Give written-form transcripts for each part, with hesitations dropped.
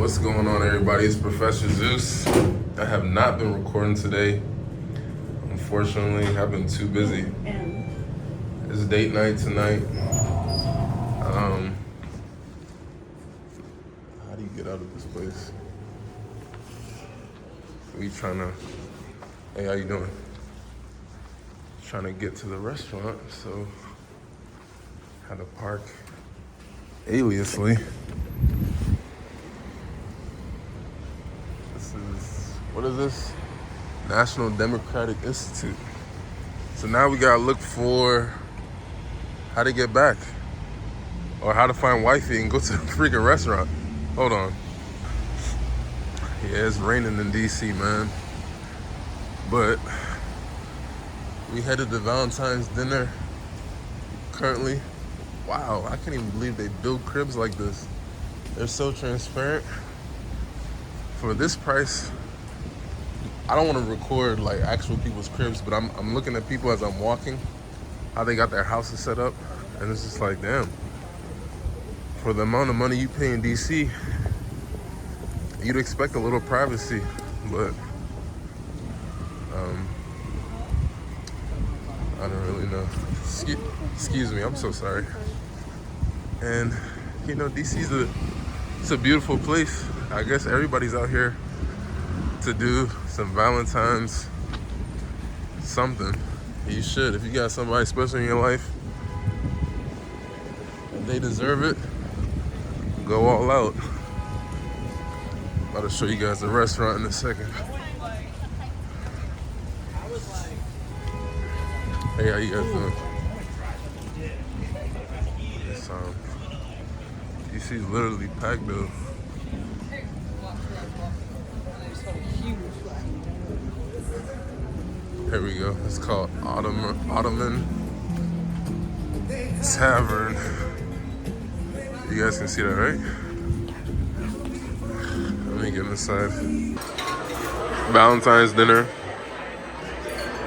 What's going on, everybody? It's Professor Zeus. I have not been recording today. Unfortunately, I've been too busy. It's date night tonight. How do you get out of this place? We trying to... Hey, how you doing? Trying to get to the restaurant, so had to park aliasly. What is this? National Democratic Institute. So now we gotta look for how to get back, or how to find wifey and go to the freaking restaurant. Hold on. Yeah, it's raining in DC, man. But we headed to Valentine's dinner currently. Wow, I can't even believe they build cribs like this. They're so transparent. For this price, I don't want to record like actual people's cribs, but I'm looking at people as I'm walking, how they got their houses set up, and it's just like, damn. For the amount of money you pay in DC, you'd expect a little privacy, but I don't really know. Excuse me, I'm so sorry. And you know, DC's it's a beautiful place. I guess everybody's out here to do some Valentine's something. You should. If you got somebody special in your life, they deserve it, go all out. About to show you guys the restaurant in a second. Hey, how you guys doing? It's, DC's literally packed though. Here we go. It's called Ottoman Tavern. You guys can see that, right? Let me get inside. Valentine's dinner.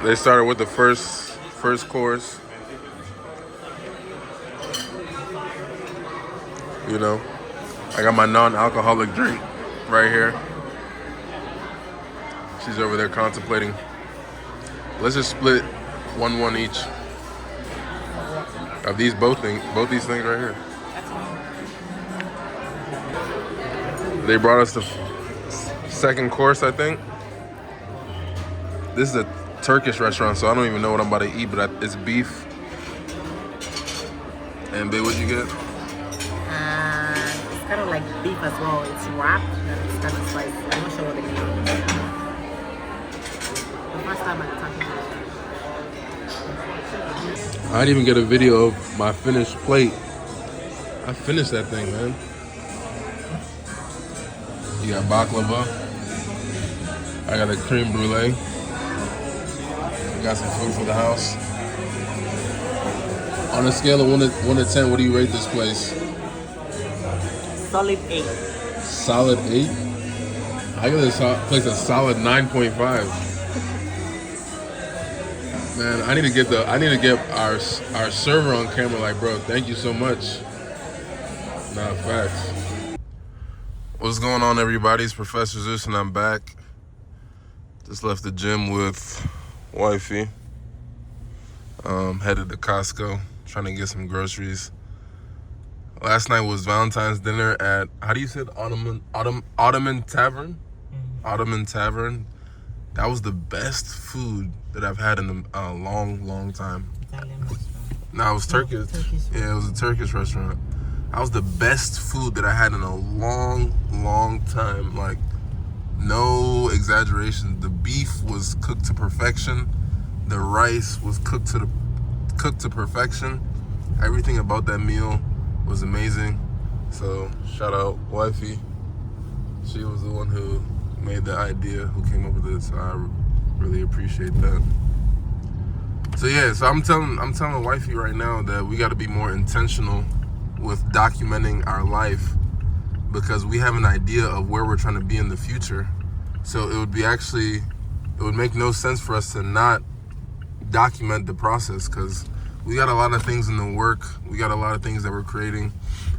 They started with the first course. You know, I got my non-alcoholic drink right here. She's over there contemplating. Let's just split 1-1 each of these both these things right here. They brought us the second course, I think. This is a Turkish restaurant, so I don't even know what I'm about to eat, but it's beef. And babe, what'd you get? It's kind of like beef as well. It's wrapped and it's kind of spicy. I'm not sure what it is. The first time I talked about it. I didn't even get a video of my finished plate. I finished that thing, man. You got baklava. I got a creme brulee. I got some food for the house. On a scale of 1 to 10, what do you rate this place? Solid 8. Solid 8? I give this place a solid 9.5. Man, I need to get our server on camera. Like, bro, thank you so much. Nah, facts. What's going on, everybody? It's Professor Zeus, and I'm back. Just left the gym with wifey. Headed to Costco, trying to get some groceries. Last night was Valentine's dinner at, how do you say it? Ottoman Tavern? Mm-hmm. Ottoman Tavern. That was the best food that I've had in a long time. Italian restaurant. No, it was Turkish. Yeah, it was a Turkish restaurant. That was the best food that I had in a long time. Like, no exaggeration. The beef was cooked to perfection. The rice was cooked to perfection. Everything about that meal was amazing. So shout out wifey. She was the one who made the idea, who came up with it. So I really appreciate that. So yeah, so I'm telling wifey right now that we got to be more intentional with documenting our life, because we have an idea of where we're trying to be in the future. So it would make no sense for us to not document the process, because we got a lot of things in the work. We got a lot of things that we're creating.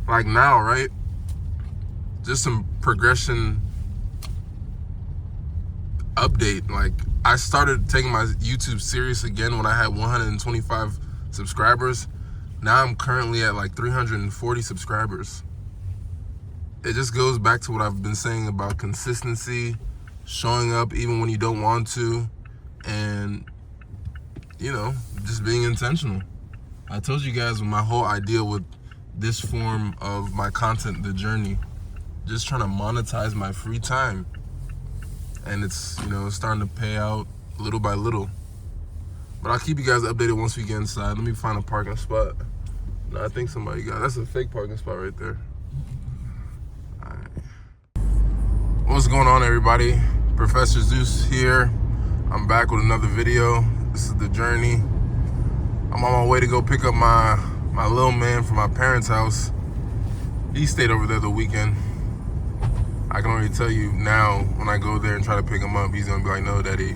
Like now, right? just some progression update. Like, I started taking my YouTube serious again when I had 125 subscribers. Now I'm currently at like 340 subscribers. It just goes back to what I've been saying about consistency, showing up even when you don't want to, and, you know, just being intentional. I told you guys my whole idea with this form of my content, The Journey, just trying to monetize my free time. And it's, you know, it's starting to pay out little by little. But I'll keep you guys updated once we get inside. Let me find a parking spot. No, I think somebody got, that's a fake parking spot right there. All right. What's going on, everybody? Professor Zeus here. I'm back with another video. This is The Journey. I'm on my way to go pick up my little man from my parents' house. He stayed over there the weekend. I can already tell you now, when I go there and try to pick him up, he's gonna be like, no, Daddy,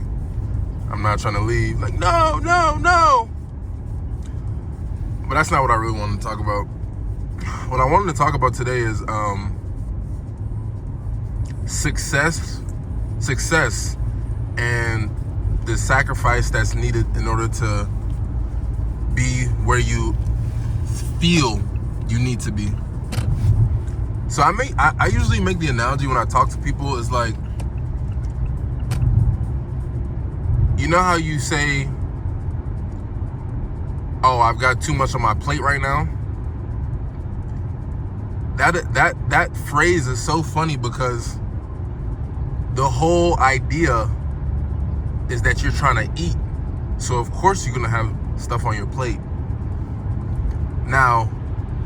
I'm not trying to leave. Like, no, no, no. But that's not what I really wanted to talk about. What I wanted to talk about today is success and the sacrifice that's needed in order to be where you feel you need to be. So I usually make the analogy when I talk to people is like, you know how you say, oh, I've got too much on my plate right now? That phrase is so funny because the whole idea is that you're trying to eat. So of course you're gonna have stuff on your plate. Now,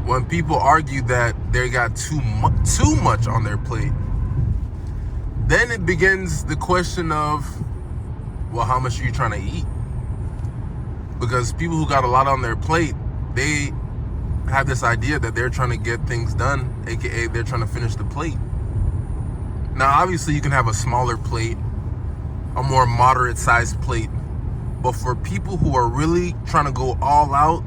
when people argue that they got too much on their plate, then it begins the question of, well, how much are you trying to eat? Because people who got a lot on their plate, they have this idea that they're trying to get things done, aka they're trying to finish the plate. Now, obviously, you can have a smaller plate, a more moderate sized plate, but for people who are really trying to go all out,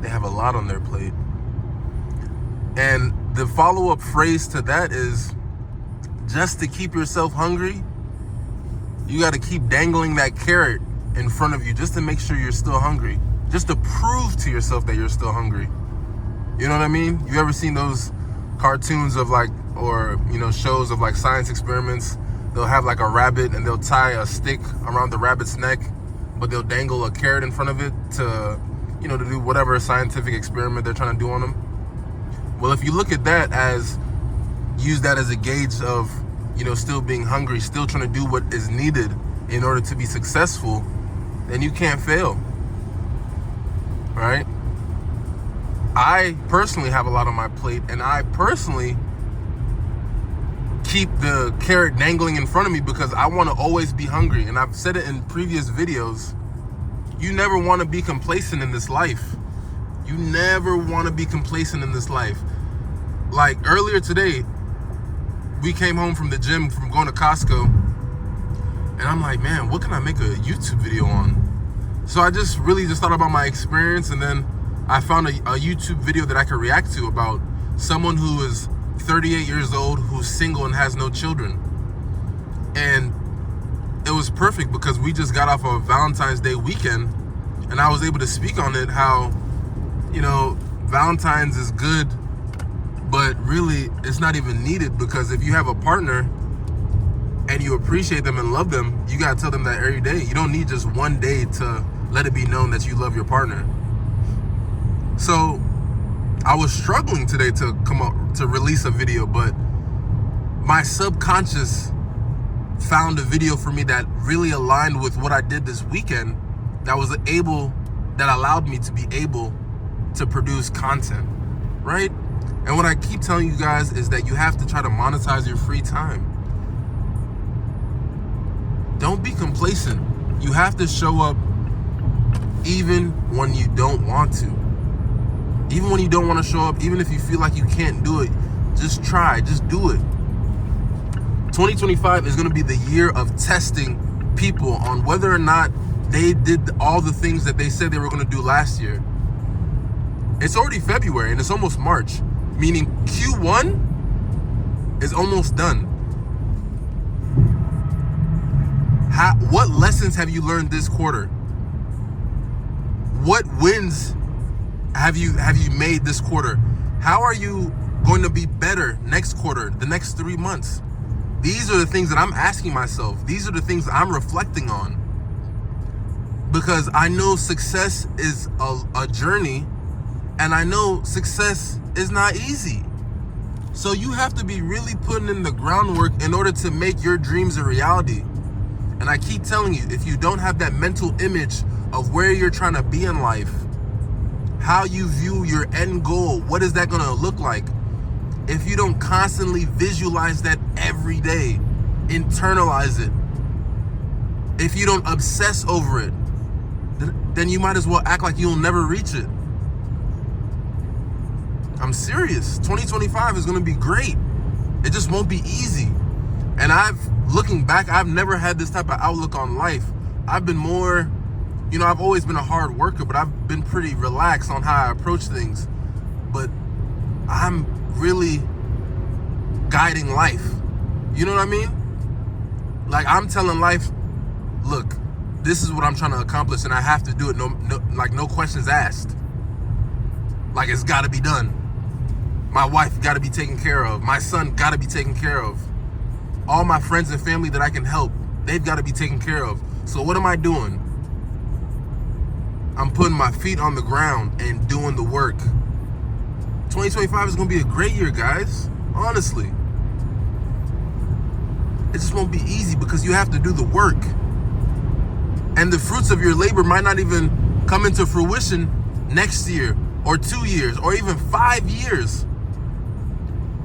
they have a lot on their plate. And the follow-up phrase to that is, just to keep yourself hungry, you got to keep dangling that carrot in front of you just to make sure you're still hungry, just to prove to yourself that you're still hungry. You know what I mean? You ever seen those cartoons of like, or, you know, shows of like science experiments? They'll have like a rabbit and they'll tie a stick around the rabbit's neck, but they'll dangle a carrot in front of it to, you know, to do whatever scientific experiment they're trying to do on them. Well, if you look at that as, use that as a gauge of, you know, still being hungry, still trying to do what is needed in order to be successful, then you can't fail, right? I personally have a lot on my plate, and I personally keep the carrot dangling in front of me because I want to always be hungry. And I've said it in previous videos, you never want to be complacent in this life. You never want to be complacent in this life. Like earlier today, we came home from the gym from going to Costco, and I'm like, man, what can I make a YouTube video on? So I just thought about my experience, and then I found a YouTube video that I could react to about someone who is 38 years old, who's single and has no children. And it was perfect because we just got off of Valentine's Day weekend, and I was able to speak on it, how, you know, Valentine's is good, but really it's not even needed, because if you have a partner and you appreciate them and love them, you gotta tell them that every day. You don't need just one day to let it be known that you love your partner. So I was struggling today to come up to release a video, but my subconscious found a video for me that really aligned with what I did this weekend, that allowed me to be able to produce content, right? And what I keep telling you guys is that you have to try to monetize your free time. Don't be complacent. You have to show up even when you don't want to. Even when you don't want to show up, even if you feel like you can't do it, just try, just do it. 2025 is going to be the year of testing people on whether or not they did all the things that they said they were going to do last year. It's already February and it's almost March. meaning Q1 is almost done. What lessons have you learned this quarter? What wins have you made this quarter? How are you going to be better next quarter, the next 3 months? These are the things that I'm asking myself. These are the things I'm reflecting on. Because I know success is a journey, and I know success is not easy. So you have to be really putting in the groundwork in order to make your dreams a reality. And I keep telling you, if you don't have that mental image of where you're trying to be in life, how you view your end goal, what is that going to look like? If you don't constantly visualize that every day, internalize it, if you don't obsess over it, then you might as well act like you'll never reach it. I'm serious. 2025 is going to be great. It just won't be easy. And looking back, I've never had this type of outlook on life. I've been more, I've always been a hard worker, but I've been pretty relaxed on how I approach things. But I'm really guiding life. You know what I mean? Like, I'm telling life, look, this is what I'm trying to accomplish, and I have to do it. No questions asked. Like, it's got to be done. My wife got to be taken care of. My son got to be taken care of. All my friends and family that I can help, they've got to be taken care of. So what am I doing? I'm putting my feet on the ground and doing the work. 2025 is going to be a great year, guys. Honestly. It just won't be easy because you have to do the work. And the fruits of your labor might not even come into fruition next year or 2 years or even 5 years.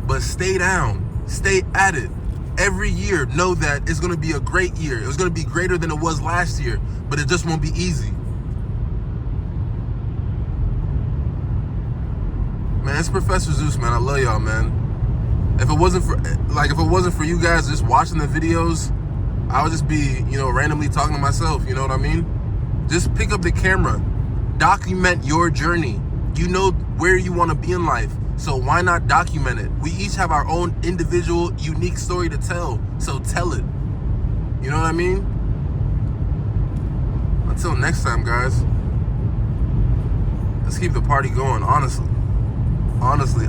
But stay down. Stay at it. Every year, know that it's going to be a great year. It was going to be greater than it was last year, but it just won't be easy. Man, it's Professor Zeus, man. I love y'all, man. If it wasn't for you guys just watching the videos, I would just be, randomly talking to myself. You know what I mean? Just pick up the camera, document your journey. You know where you want to be in life. So why not document it? We each have our own individual, unique story to tell. So tell it. You know what I mean? Until next time, guys. Let's keep the party going, honestly. Honestly.